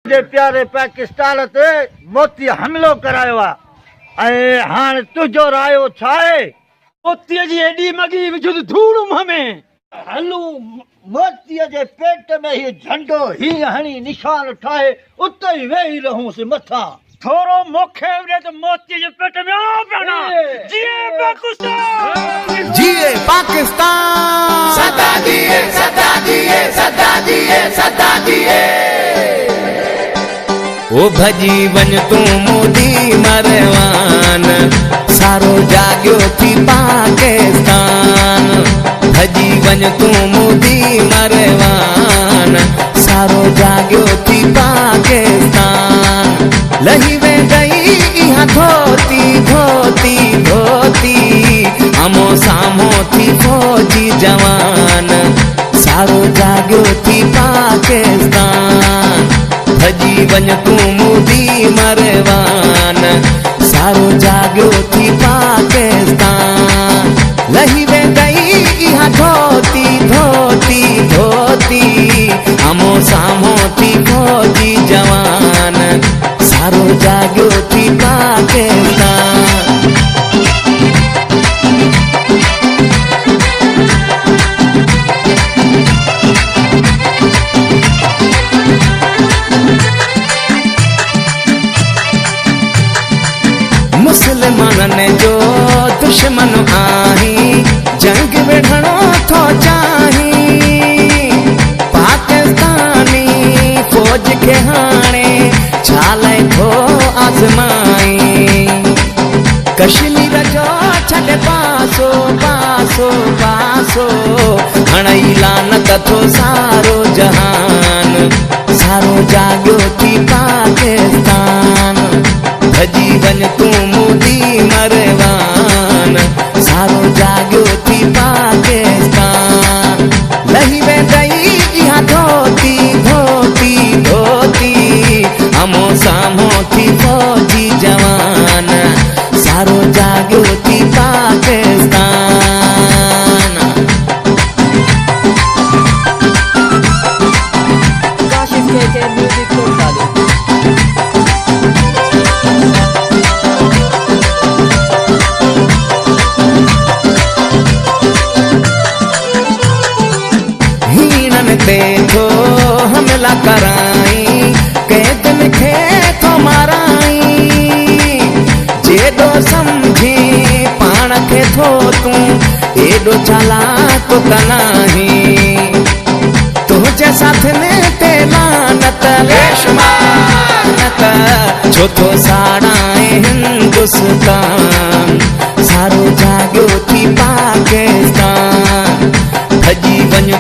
जे प्यारे पाकिस्तान ते मोती हमलो करायो आहे हाणे तुझो रायो छा आहे? मोतीअ जी एॾी मगी विझुसि धूड़ मुंहं में। हलू मोतीअ जे पेट में ही झंडो ही हणी निशान ठाहे उते ई वेही रहूंसि मथां। थोरो मोखे विड़े त मोतीअ जे पेट में ओ पिया जिए पाकिस्तान, जिए पाकिस्तान, सदा दिए सदा दिए सदा दिए सदा दिए। ओ भजी वञ तूं मोदी मरवान, सारो जाॻियो थी पाकिस्तान। भजी वञ तूं मोदी मरवान, सारो जाॻियो थी पाकिस्तान। लही वेंदई इहा धोती धोती धोती, आमो सामो थी फौजी जवान, सारो जाॻियो थी पाकिस्तान। भजी वञ तूं मोदी मरवान, सारो जाॻियो थी पाकिस्तान। लही वेंदई इहा धोती धोती धोती, आमो सामो थी फौजी जवान, सारो जाॻियो थी पाकिस्तान। मुसलमाननि जो दुश्मन आहीं, जंग विढ़णो थो चाहीं। पाकिस्तानी फौज खे हाणे छाले थो आज़माई। कश्मीर जो छॾे पासो पासो पासो, हणई लानत थो सारो जहान, सारो जाॻियो थी पाकिस्तान। भजी वञ तूं मोदी मरवान, सारो जाॻियो थी पाकिस्तान। लही वेंदई इहा धोती धोती धोती, आमो सामो थी फौजी जवान, सारो जाॻियो थी पाकिस्तान। देखो हमला कराई, कैदन खे थो माराई। जेॾो सम्झी पाण खे थो तूं एॾो चालाक कनाहीं। तुंहिंजे साथ में ते लानत लानत, छो थो साड़ाए हिंदुस्तान, सारो जाॻियो थी पाकिस्तान। भजी वञ